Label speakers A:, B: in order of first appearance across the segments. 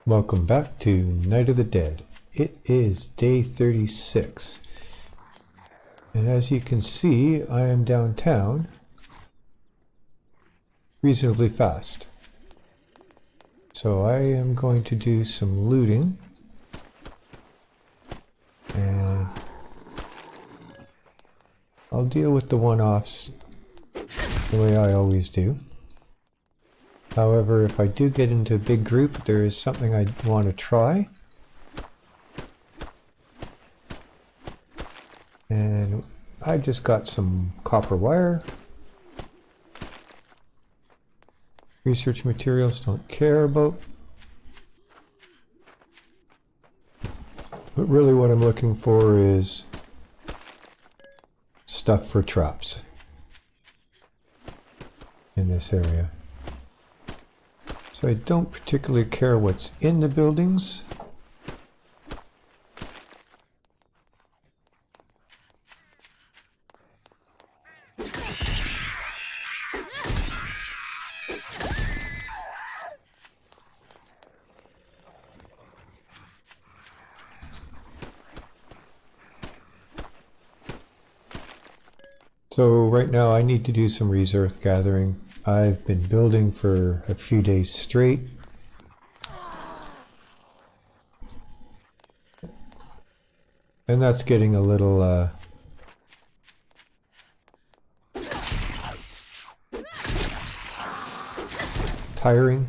A: Welcome back to Night of the Dead. It is day 36. And as you can see, I am downtown reasonably fast. So I am going to do some looting. And I'll deal with the one-offs the way I always do. However, if I do get into a big group, there is something I want to try. And I just got some copper wire. Research materials, don't care about. But really what I'm looking for is stuff for traps in this area. So I don't particularly care what's in the buildings. So right now I need to do some resource gathering. I've been building for a few days straight. And that's getting a little tiring.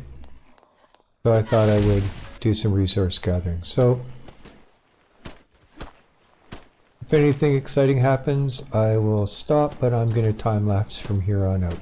A: So I thought I would do some resource gathering. So if anything exciting happens, I will stop, but I'm going to time lapse from here on out.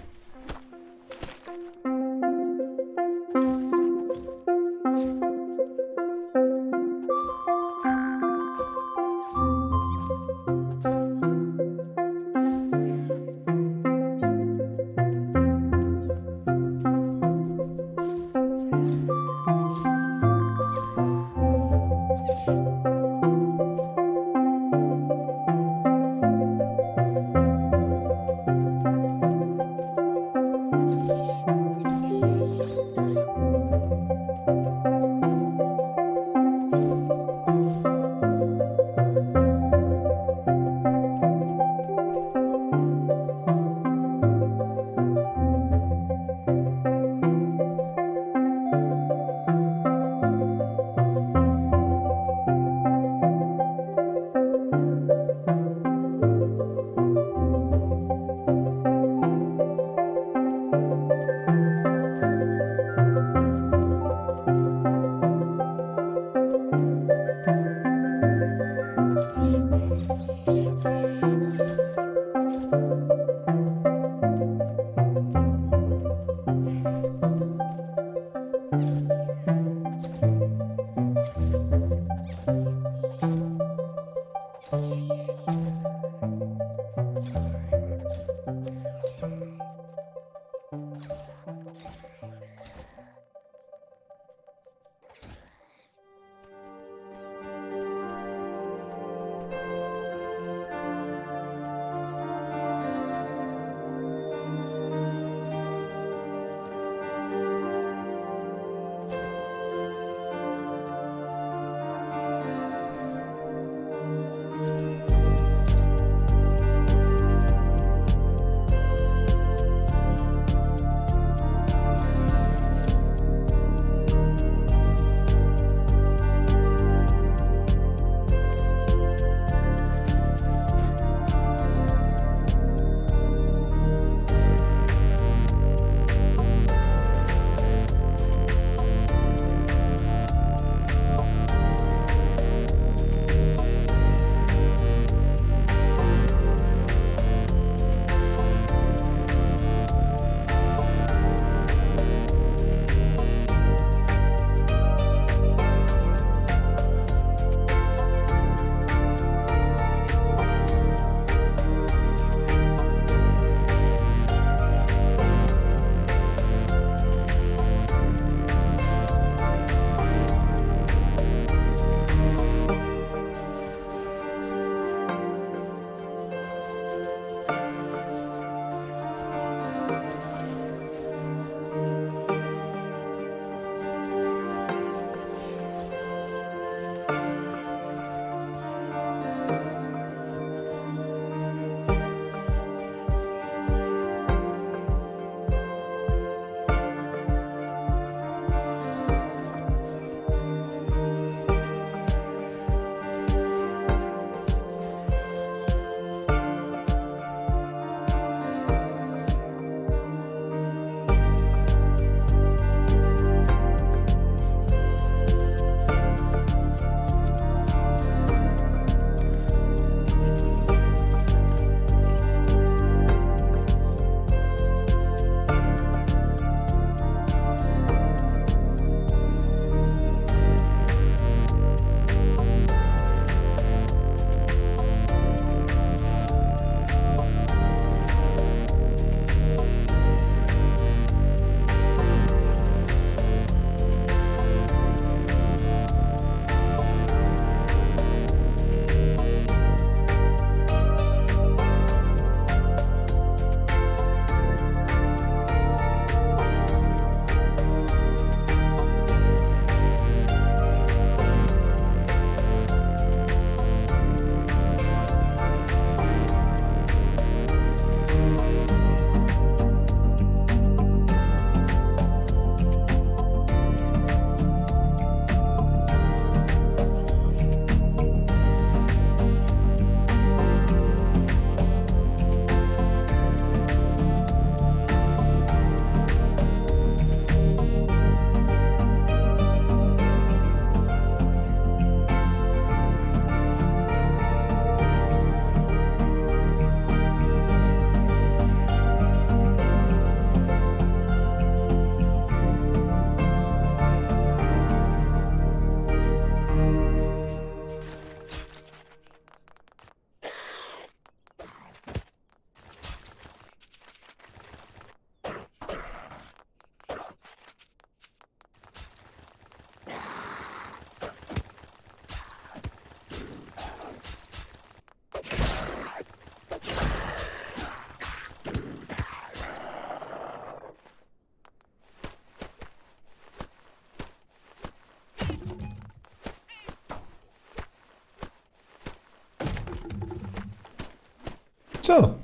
A: So,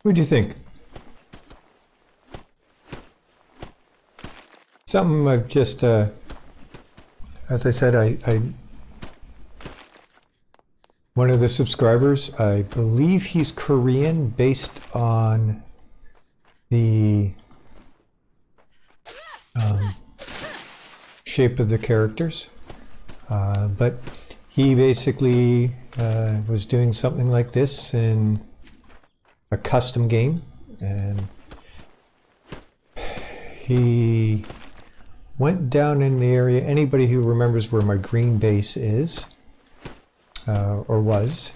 A: what do you think? Something I've just, as I said, one of the subscribers, I believe he's Korean, based on the shape of the characters. But he basically was doing something like this in a custom game, and he went down in the area. Anybody who remembers where my green base is, or was,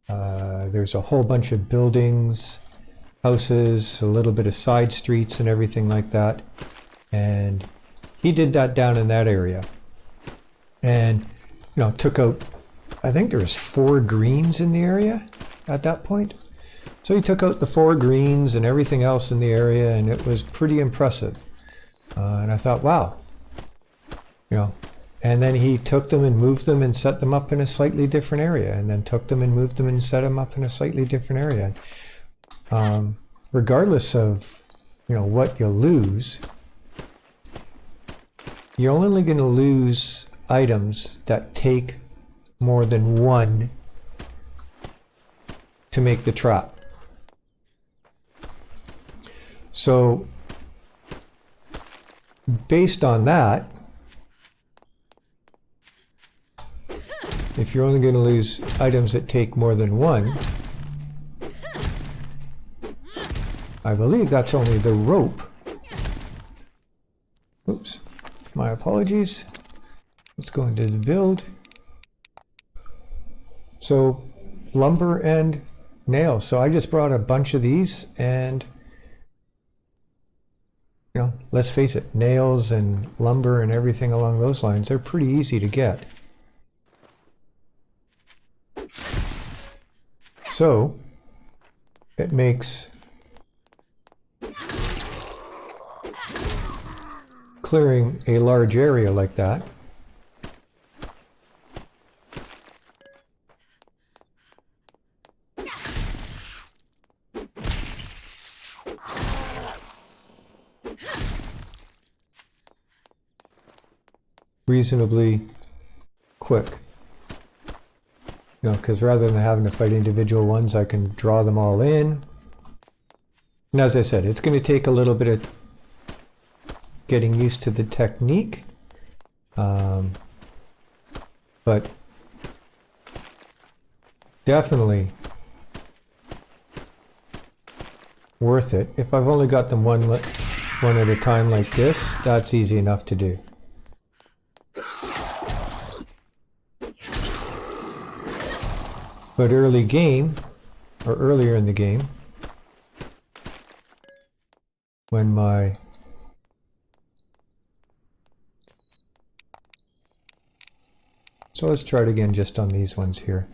A: there's a whole bunch of buildings, houses, a little bit of side streets and everything like that, and he did that down in that area, and you know, took out, I think there was 4 greens in the area at that point. So he took out the 4 greens and everything else in the area, and it was pretty impressive. And I thought, wow, you know, and then he took them and moved them and set them up in a slightly different area, and then took them and moved them and set them up in a slightly different area. Regardless of, you know, what you lose, you're only going to lose items that take more than 1 to make the trap. So based on that, if you're only going to lose items that take more than 1, I believe that's only the rope. Oops, my apologies. Let's go into the build. So lumber and nails. So I just brought a bunch of these, and you know, let's face it, nails and lumber and everything along those lines, they're pretty easy to get. So it makes clearing a large area like that reasonably quick. You know, because rather than having to fight individual ones, I can draw them all in. And as I said, it's going to take a little bit of getting used to the technique, but definitely worth it. If I've only got them one at a time like this, that's easy enough to do. But early game, or earlier in the game, when my so let's try it again just on these ones here.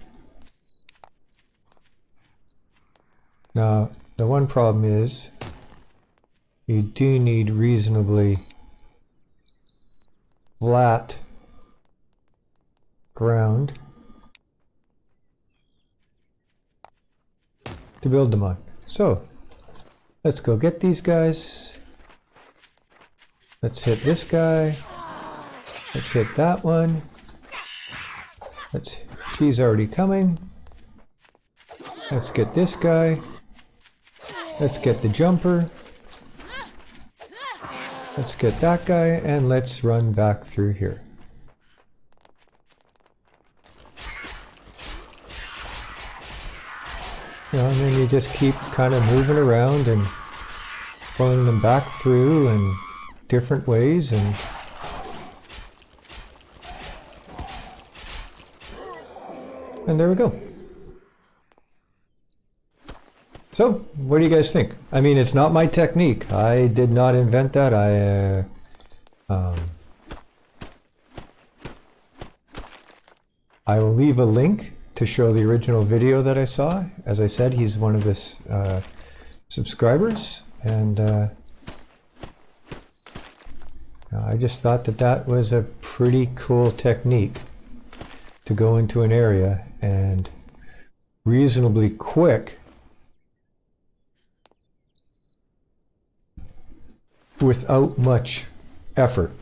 A: Now, the one problem is you do need reasonably flat ground to build them on. So let's go get these guys. Let's hit this guy. Let's hit that one. She's already coming. Let's get this guy. Let's get the jumper. Let's get that guy, and let's run back through here. You know, and then you just keep kind of moving around and pulling them back through in different ways, and there we go. So, what do you guys think? I mean, it's not my technique. I did not invent that. I will leave a link to show the original video that I saw. As I said, he's one of his subscribers, and I just thought that that was a pretty cool technique to go into an area and reasonably quick without much effort.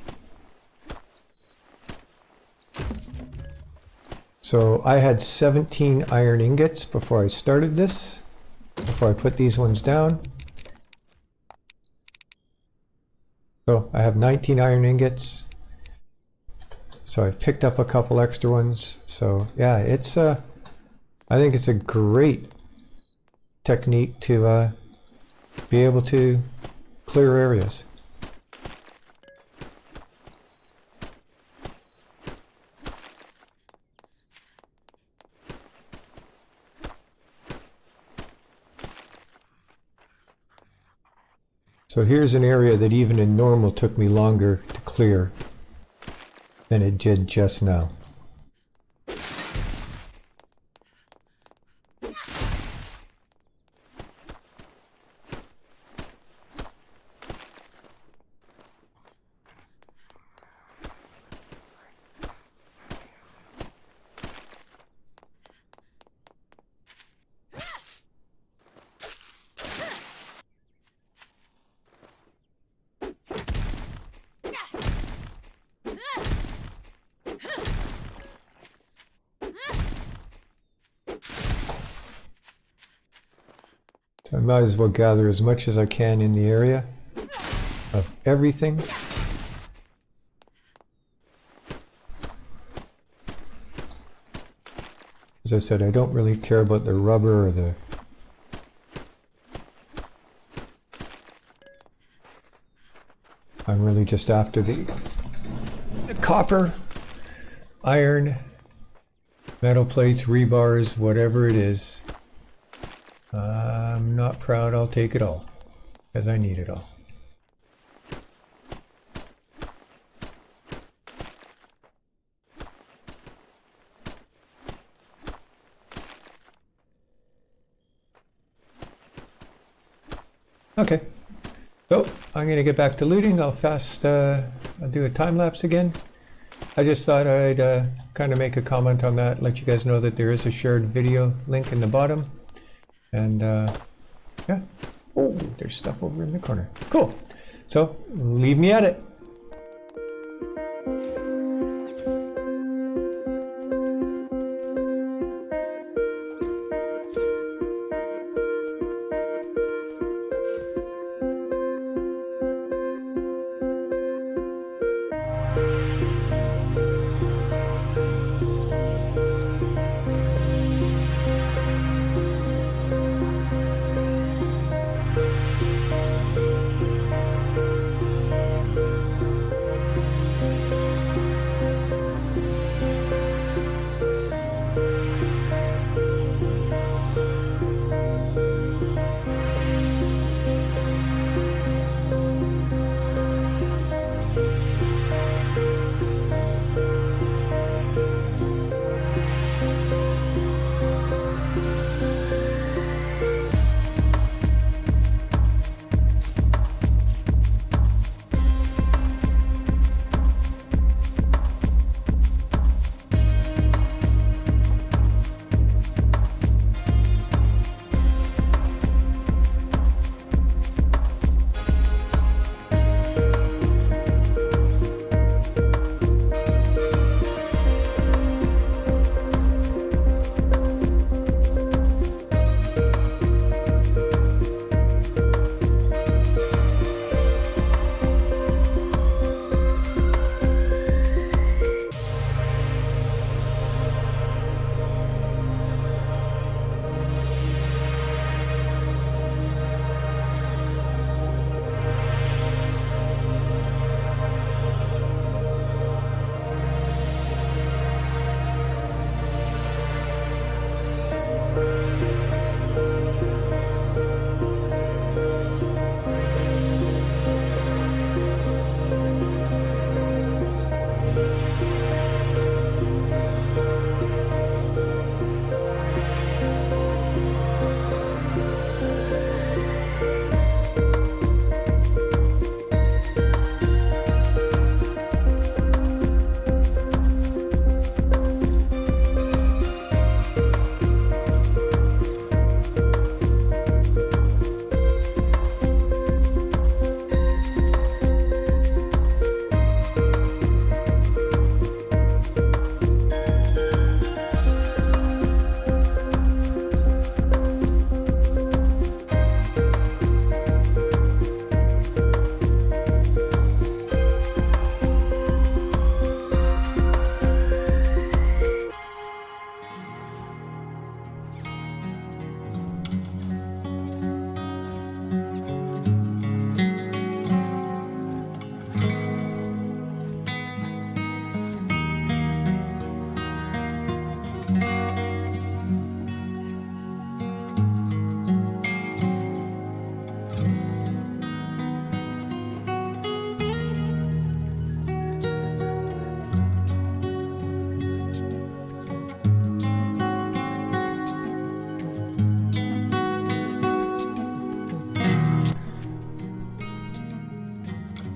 A: So I had 17 iron ingots before I started this, before I put these ones down. So I have 19 iron ingots. So I've picked up a couple extra ones. So yeah, it's I think it's a great technique to be able to clear areas. So here's an area that even in normal took me longer to clear than it did just now. So I might as well gather as much as I can in the area of everything. As I said, I don't really care about the rubber or the... I'm really just after the copper, iron, metal plates, rebars, whatever it is. I'm not proud, I'll take it all, because I need it all. Okay, so I'm going to get back to looting. I'll do a time lapse again. I just thought I'd kind of make a comment on that, let you guys know that there is a shared video link in the bottom. And yeah, oh, there's stuff over in the corner. Cool. So leave me at it.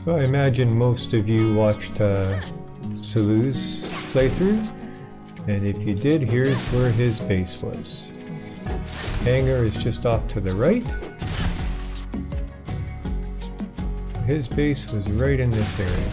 A: So I imagine most of you watched Salu's playthrough, and if you did, here's where his base was. Hangar is just off to the right. His base was right in this area.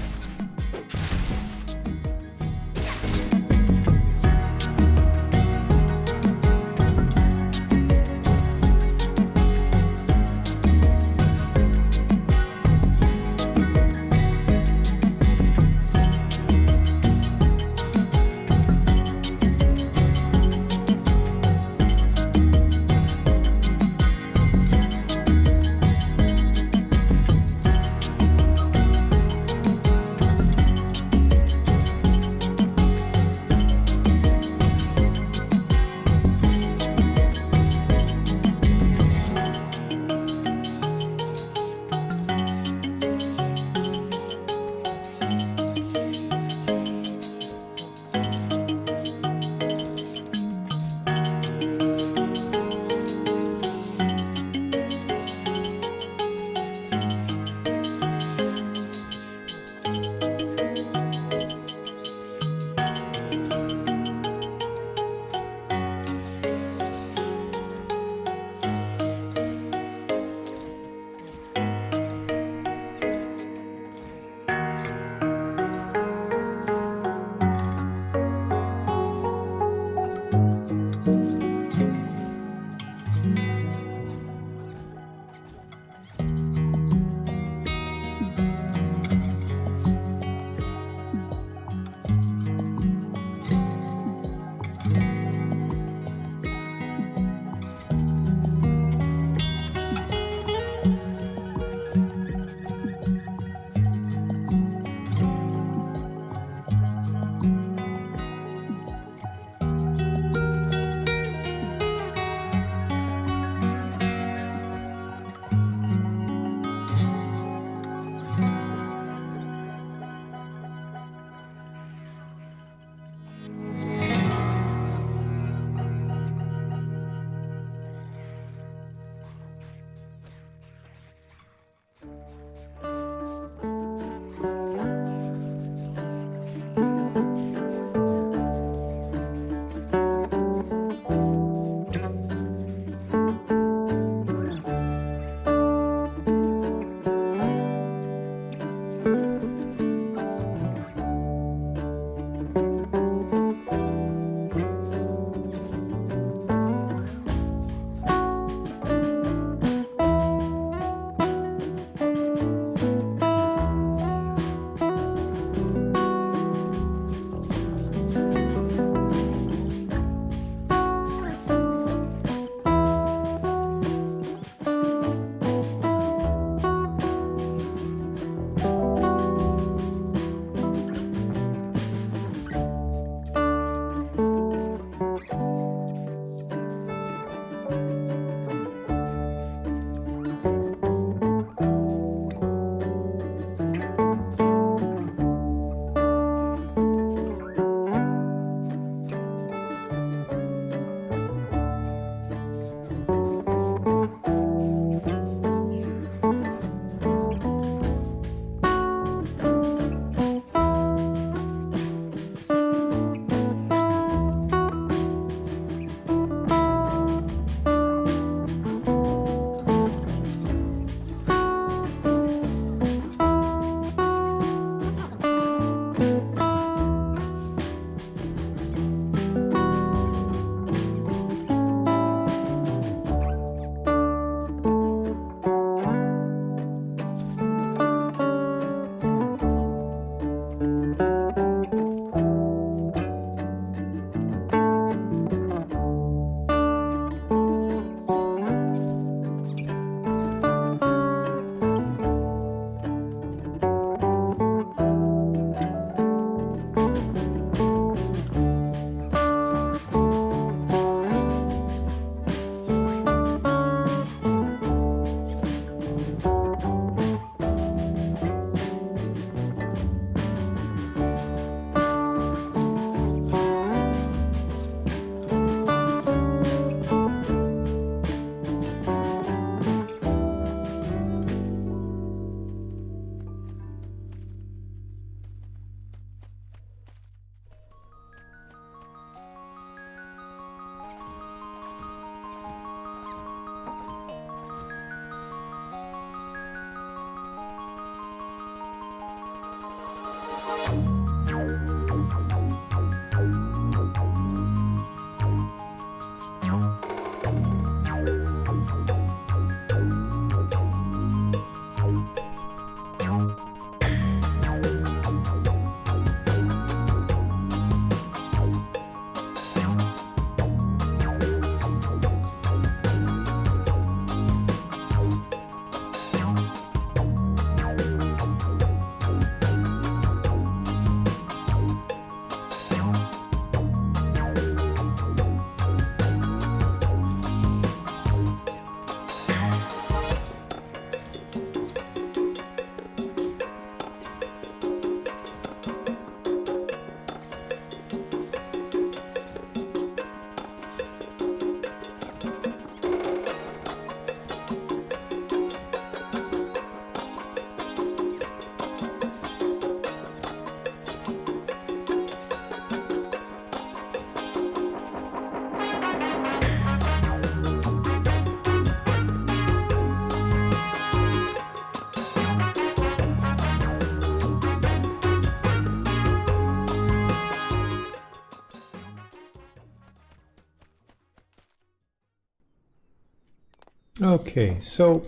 A: Okay, so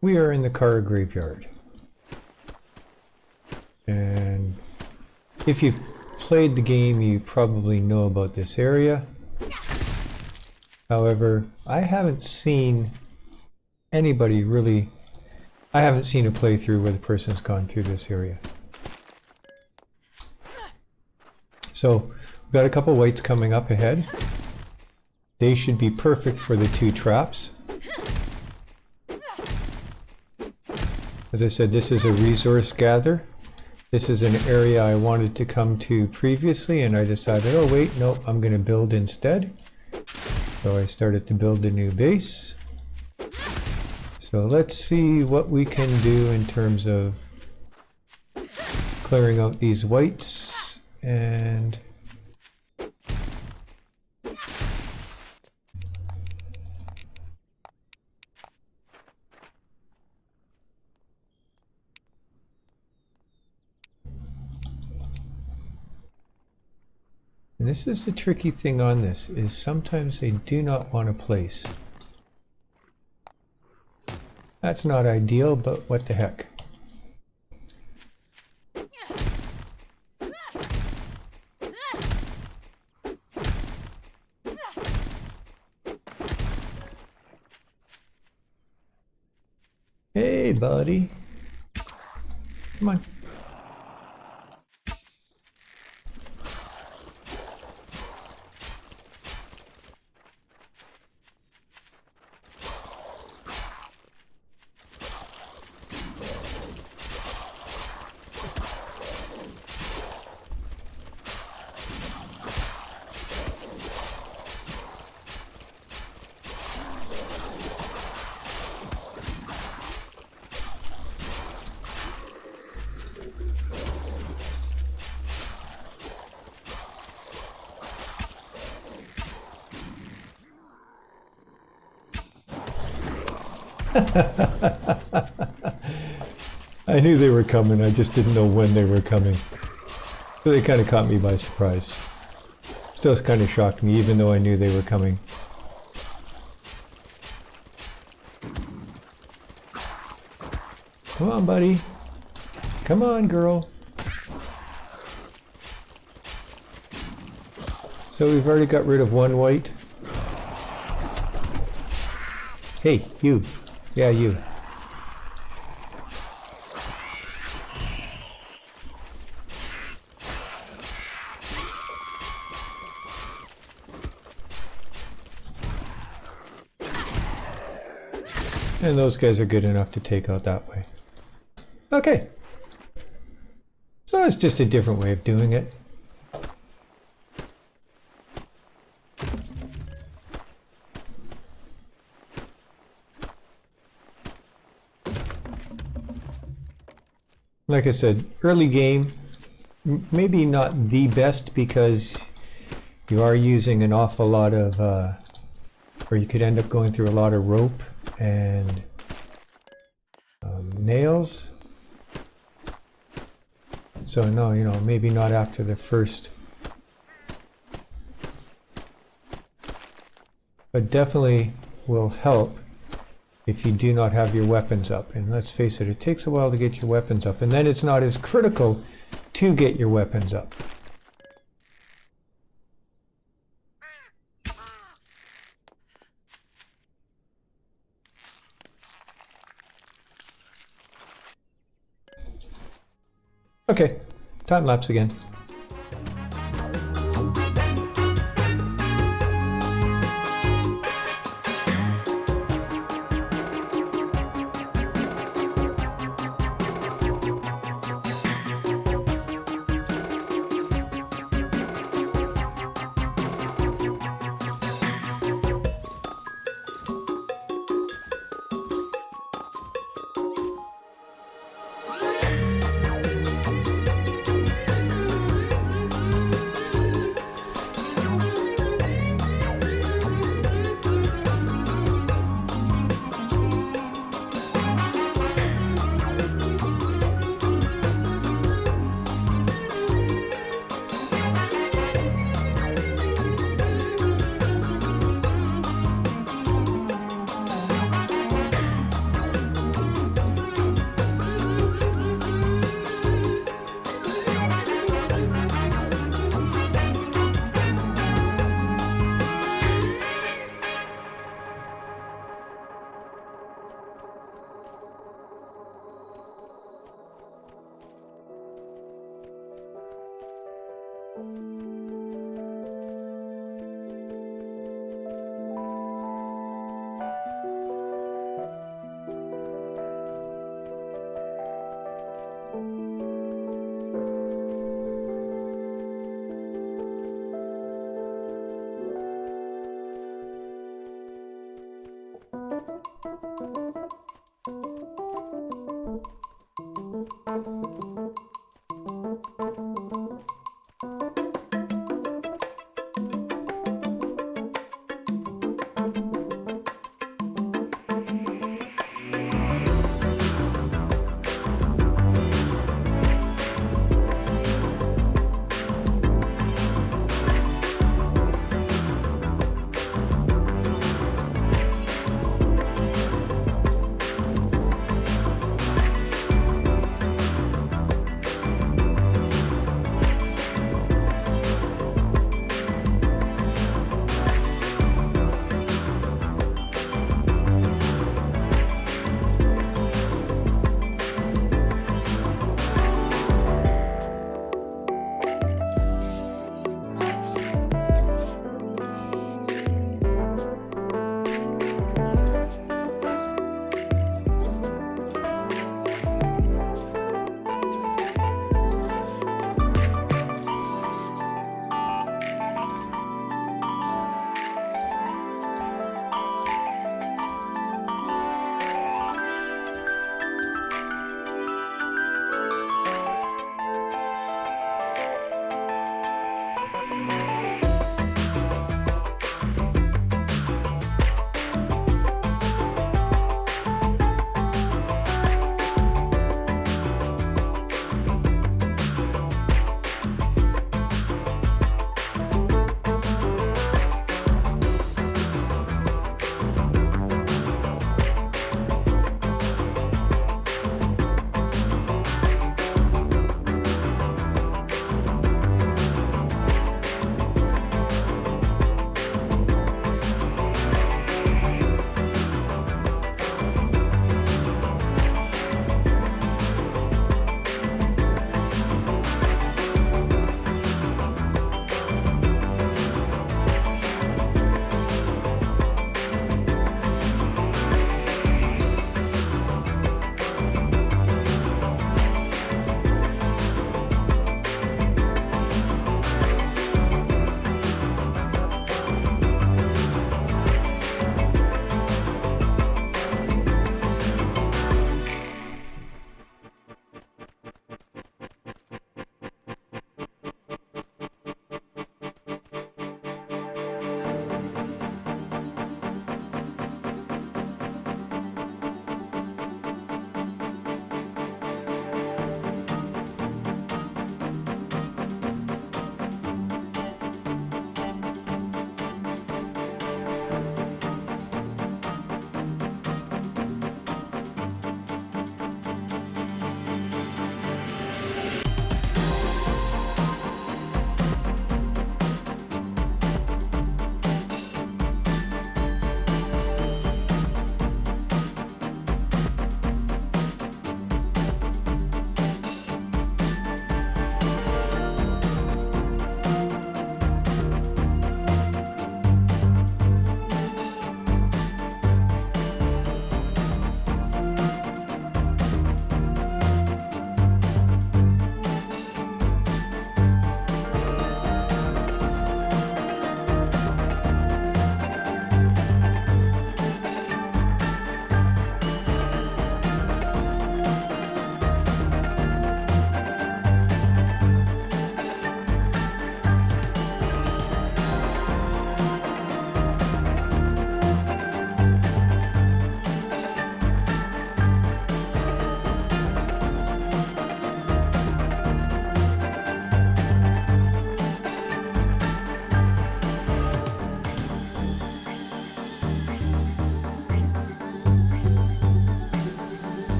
A: we are in the car graveyard. And if you've played the game, you probably know about this area. However, I haven't seen anybody really... I haven't seen a playthrough where the person's gone through this area. So, we've got a couple whites coming up ahead. They should be perfect for the 2 traps. As I said, this is a resource gather. This is an area I wanted to come to previously, and I decided, oh wait, nope, I'm going to build instead. So I started to build a new base. So let's see what we can do in terms of clearing out these whites and this is the tricky thing on this, is sometimes they do not want to place. That's not ideal, but what the heck. Hey, buddy. Come on. I knew they were coming, I just didn't know when they were coming. So they kind of caught me by surprise. Still kind of shocked me, even though I knew they were coming. Come on, buddy. Come on, girl. So we've already got rid of 1 white. Hey, you. Yeah, you. And those guys are good enough to take out that way. Okay. So it's just a different way of doing it. Like I said, early game, maybe not the best because you are using an awful lot of, or you could end up going through a lot of rope and nails. So no, you know, maybe not after the first. But definitely will help if you do not have your weapons up. And let's face it, it takes a while to get your weapons up. And then it's not as critical to get your weapons up. Okay, time lapse again.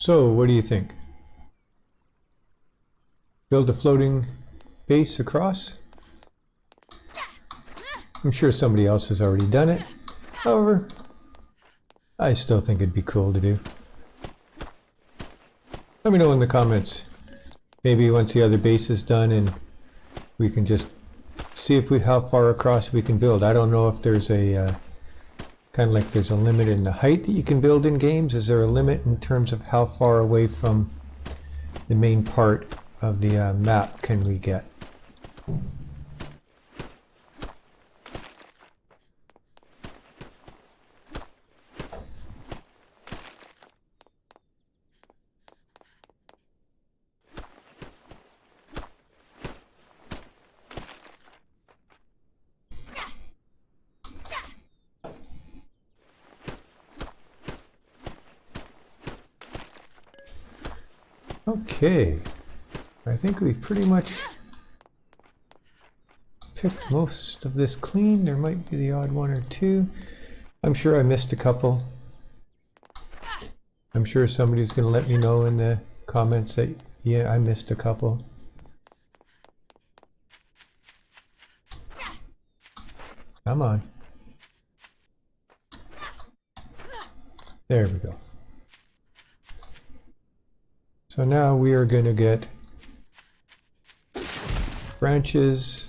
A: So, what do you think? Build a floating base across? I'm sure somebody else has already done it. However, I still think it'd be cool to do. Let me know in the comments. Maybe once the other base is done and we can just see if how far across we can build. I don't know if there's a kind of like there's a limit in the height that you can build in games. Is there a limit in terms of how far away from the main part of the map can we get? Okay, I think we've pretty much picked most of this clean. There might be the odd one or two. I'm sure I missed a couple. I'm sure somebody's going to let me know in the comments that, yeah, I missed a couple. Come on. There we go. So now we are going to get branches.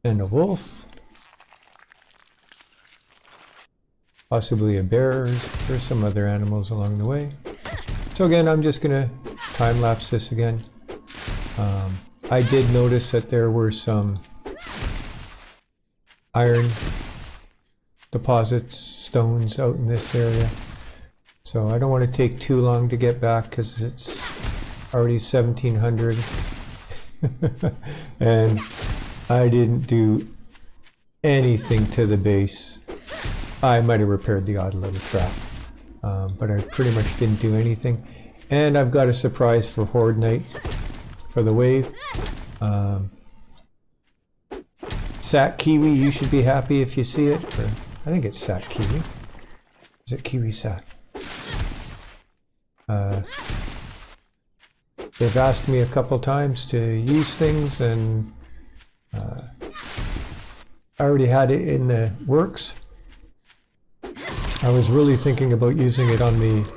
A: And a wolf. Possibly a bear. There's some other animals along the way. So again, I'm just going to time lapse this again. I did notice that there were some iron deposits, stones out in this area. So I don't want to take too long to get back because it's already 1700 and I didn't do anything to the base. I might have repaired the odd little trap, but I pretty much didn't do anything. And I've got a surprise for Horde Night for the wave. Sat Kiwi, you should be happy if you see it. Or, I think it's Sat Kiwi. Is it Kiwi Sat? They've asked me a couple times to use things, and I already had it in the works. I was really thinking about using it on the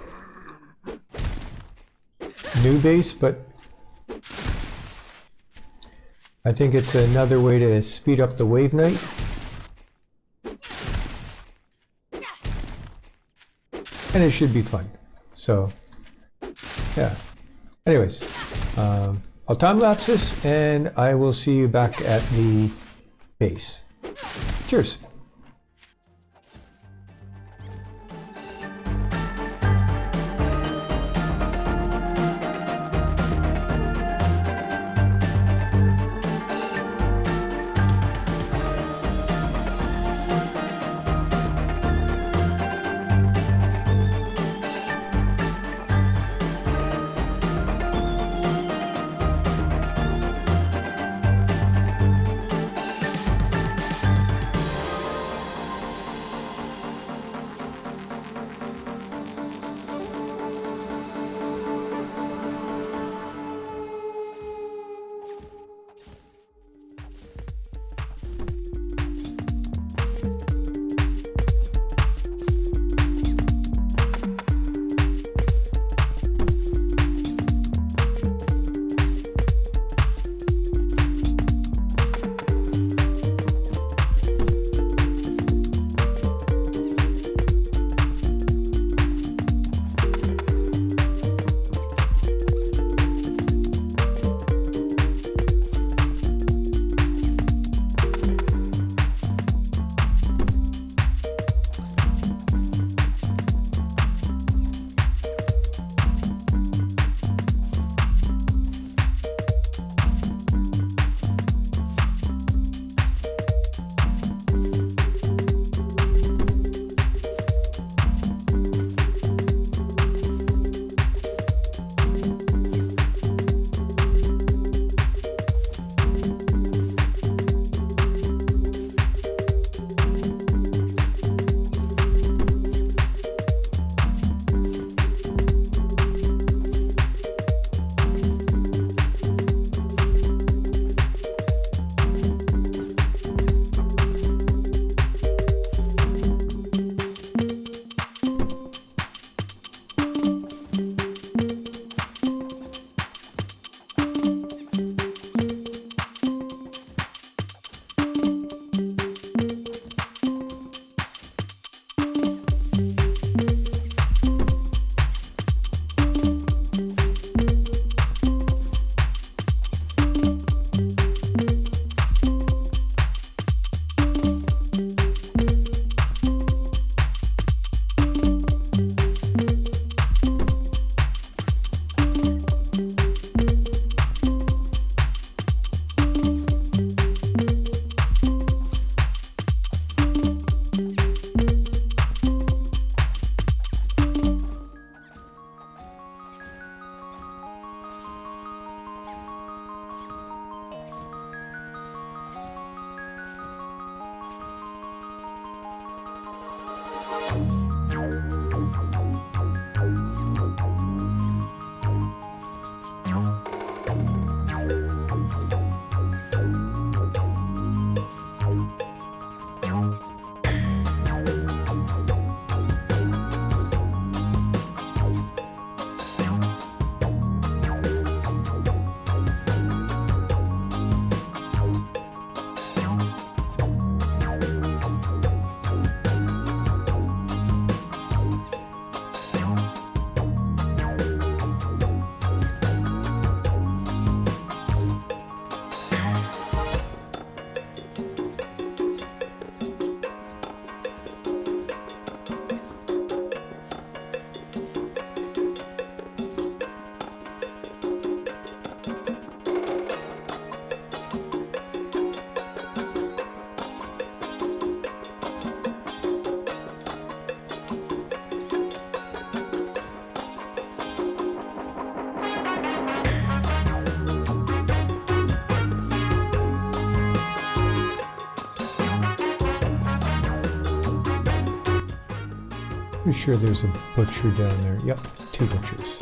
A: new base, but I think it's another way to speed up the wave night. And it should be fun. So, yeah. Anyways, I'll time lapse this and I will see you back at the base. Cheers. Pretty sure there's a butcher down there. Yep, 2 butchers.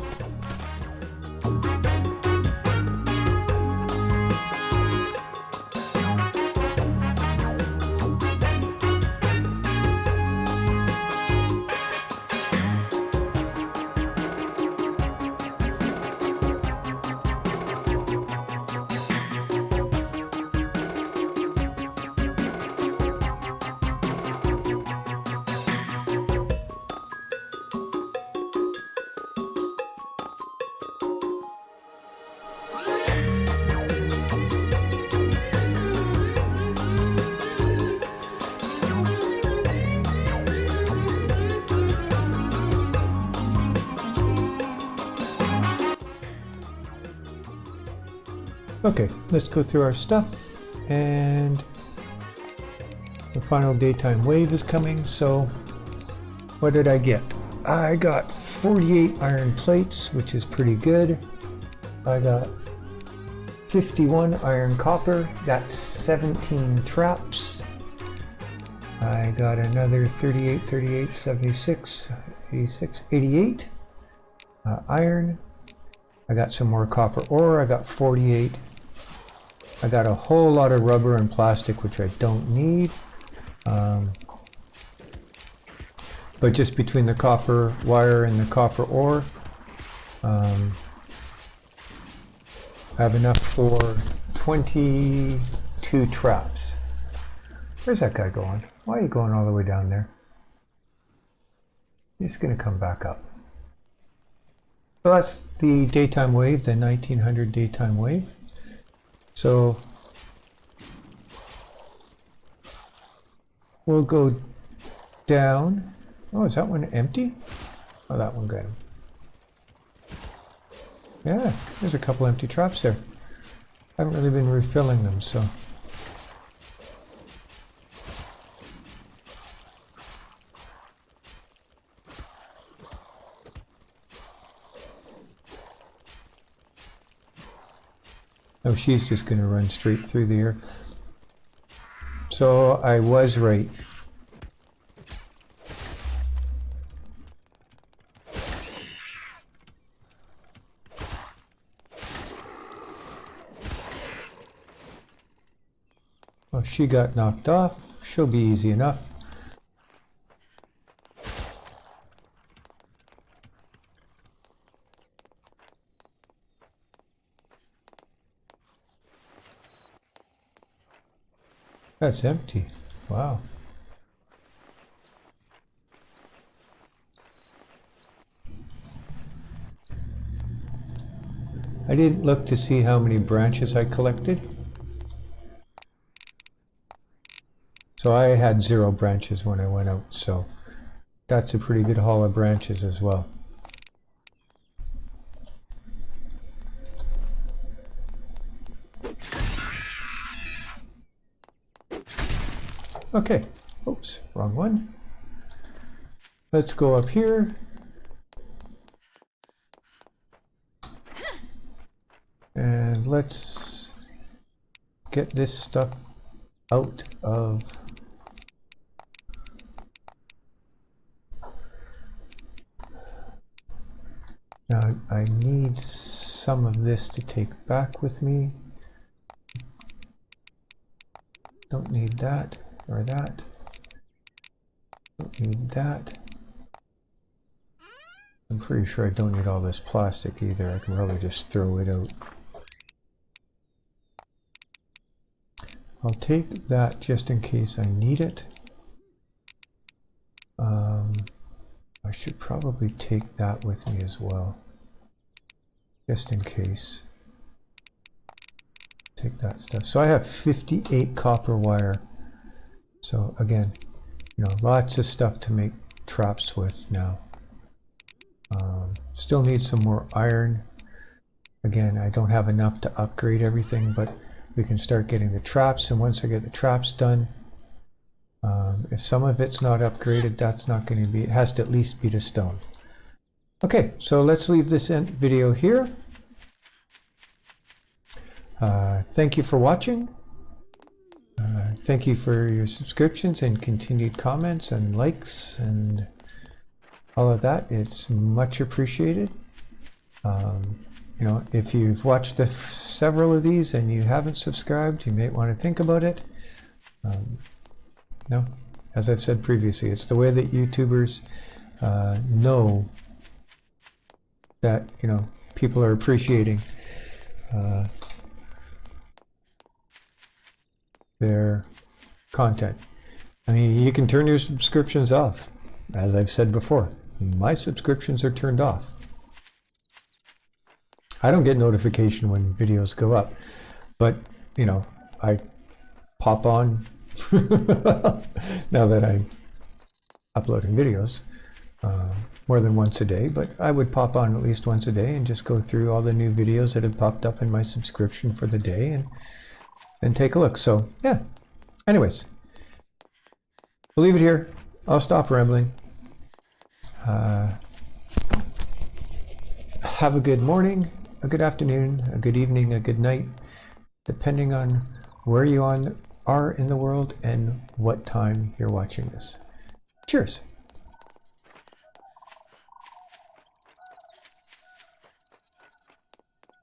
A: Okay, let's go through our stuff, and the final daytime wave is coming. So what did I get? I got 48 iron plates, which is pretty good. I got 51 iron copper, that's 17 traps. I got another 38, 38, 76, 86, 88 iron. I got some more copper ore, I got 48. I got a whole lot of rubber and plastic, which I don't need. But just between the copper wire and the copper ore, I have enough for 22 traps. Where's that guy going? Why are you going all the way down there? He's going to come back up. So that's the daytime wave, the 1900 daytime wave. So we'll go down. Oh, is that one empty? Oh, that one got him. Yeah, there's a couple empty traps there. I haven't really been refilling them, so. Oh, she's just going to run straight through the air. So I was right. Well, she got knocked off. She'll be easy enough. That's empty. Wow. I didn't look to see how many branches I collected. So I had 0 branches when I went out, so that's a pretty good haul of branches as well. Okay, oops, wrong one. Let's go up here. And let's get this stuff out of now. I need some of this to take back with me. Don't need that. Or that. Don't need that. I'm pretty sure I don't need all this plastic either. I can probably just throw it out. I'll take that just in case I need it. I should probably take that with me as well. Just in case. Take that stuff. So I have 58 copper wire. So again, you know, lots of stuff to make traps with now. Still need some more iron. Again, I don't have enough to upgrade everything, but we can start getting the traps, and once I get the traps done, if some of it's not upgraded, that's not going to be, it has to at least be to stone. Okay, so let's leave this video here. Thank you for watching. Thank you for your subscriptions and continued comments and likes, and all of that. It's much appreciated. You know, if you've watched several of these and you haven't subscribed, you may want to think about it. No, as I've said previously, it's the way that YouTubers know that, you know, people are appreciating their content. I mean, you can turn your subscriptions off. As I've said before, my subscriptions are turned off. I don't get notification when videos go up, but, you know, I pop on now that I'm uploading videos more than once a day, but I would pop on at least once a day and just go through all the new videos that have popped up in my subscription for the day and take a look. So yeah, anyways, we'll leave it here. I'll stop rambling. Have a good morning, a good afternoon, a good evening, a good night, depending on where you are in the world and what time you're watching this. Cheers.